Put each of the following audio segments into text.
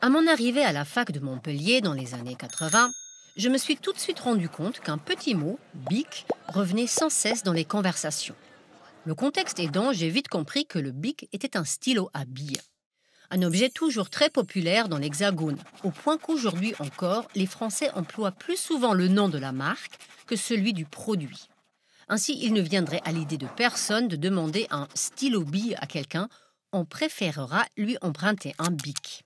À mon arrivée à la fac de Montpellier dans les années 80, je me suis tout de suite rendu compte qu'un petit mot, bic, revenait sans cesse dans les conversations. Le contexte aidant, j'ai vite compris que le bic était un stylo à billes. Un objet toujours très populaire dans l'Hexagone, au point qu'aujourd'hui encore, les Français emploient plus souvent le nom de la marque que celui du produit. Ainsi, il ne viendrait à l'idée de personne de demander un stylo bille à quelqu'un, on préférera lui emprunter un bic.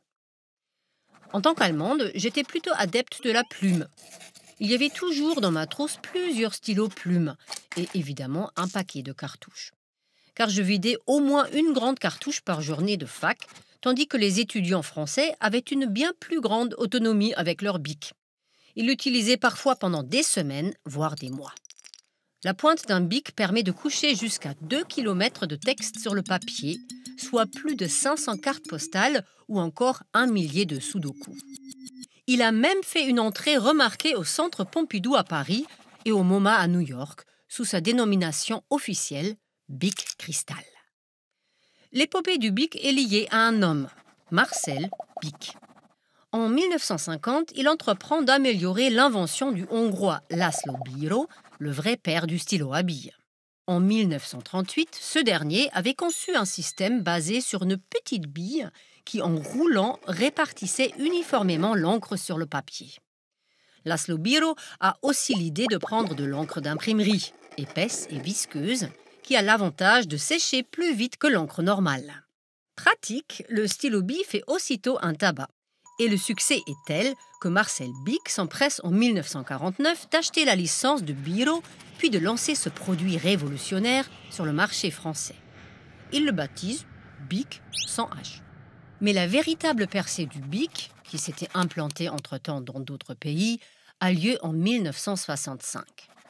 En tant qu'Allemande, j'étais plutôt adepte de la plume. Il y avait toujours dans ma trousse plusieurs stylos plumes et évidemment un paquet de cartouches. Car je vidais au moins une grande cartouche par journée de fac, tandis que les étudiants français avaient une bien plus grande autonomie avec leur bic. Ils l'utilisaient parfois pendant des semaines, voire des mois. La pointe d'un bic permet de coucher jusqu'à 2 km de texte sur le papier, soit plus de 500 cartes postales ou encore 1 millier de sudoku. Il a même fait une entrée remarquée au Centre Pompidou à Paris et au MoMA à New York, sous sa dénomination officielle, Bic Cristal. L'épopée du bic est liée à un homme, Marcel Bic. En 1950, il entreprend d'améliorer l'invention du Hongrois László Bíró, le vrai père du stylo à billes. En 1938, ce dernier avait conçu un système basé sur une petite bille qui, en roulant, répartissait uniformément l'encre sur le papier. László Bíró a aussi l'idée de prendre de l'encre d'imprimerie, épaisse et visqueuse, qui a l'avantage de sécher plus vite que l'encre normale. Pratique, le stylo bille fait aussitôt un tabac. Et le succès est tel que Marcel Bic s'empresse en 1949 d'acheter la licence de Bíró, puis de lancer ce produit révolutionnaire sur le marché français. Il le baptise Bic sans H. Mais la véritable percée du bic, qui s'était implantée entre-temps dans d'autres pays, a lieu en 1965.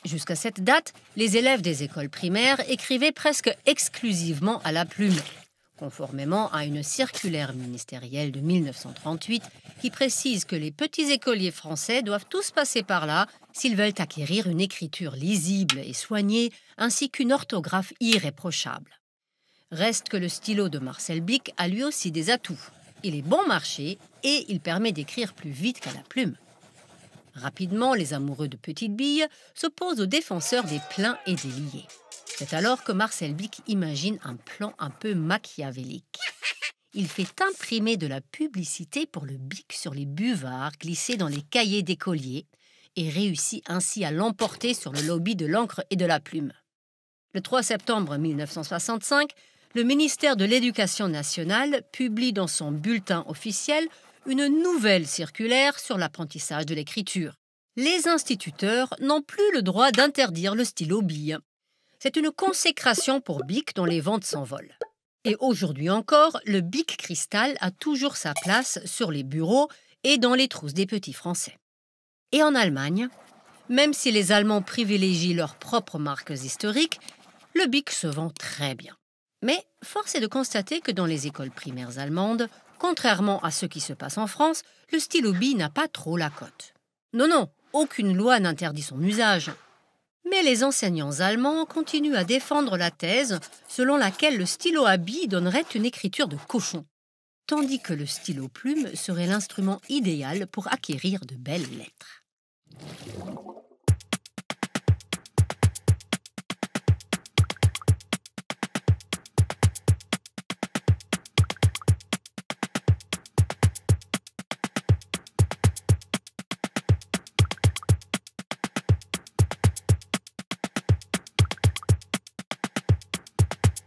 Jusqu'à cette date, les élèves des écoles primaires écrivaient presque exclusivement à la plume, conformément à une circulaire ministérielle de 1938 qui précise que les petits écoliers français doivent tous passer par là s'ils veulent acquérir une écriture lisible et soignée ainsi qu'une orthographe irréprochable. Reste que le stylo de Marcel Bic a lui aussi des atouts. Il est bon marché et il permet d'écrire plus vite qu'à la plume. Rapidement, les amoureux de petites billes s'opposent aux défenseurs des pleins et des liés. C'est alors que Marcel Bic imagine un plan un peu machiavélique. Il fait imprimer de la publicité pour le bic sur les buvards glissés dans les cahiers d'écoliers et réussit ainsi à l'emporter sur le lobby de l'encre et de la plume. Le 3 septembre 1965, le ministère de l'Éducation nationale publie dans son bulletin officiel une nouvelle circulaire sur l'apprentissage de l'écriture. Les instituteurs n'ont plus le droit d'interdire le stylo bille. C'est une consécration pour Bic dont les ventes s'envolent. Et aujourd'hui encore, le Bic Cristal a toujours sa place sur les bureaux et dans les trousses des petits Français. Et en Allemagne, même si les Allemands privilégient leurs propres marques historiques, le Bic se vend très bien. Mais force est de constater que dans les écoles primaires allemandes, contrairement à ce qui se passe en France, le stylo bille n'a pas trop la cote. Non, aucune loi n'interdit son usage. Mais les enseignants allemands continuent à défendre la thèse selon laquelle le stylo à billes donnerait une écriture de cochon, tandis que le stylo plume serait l'instrument idéal pour acquérir de belles lettres.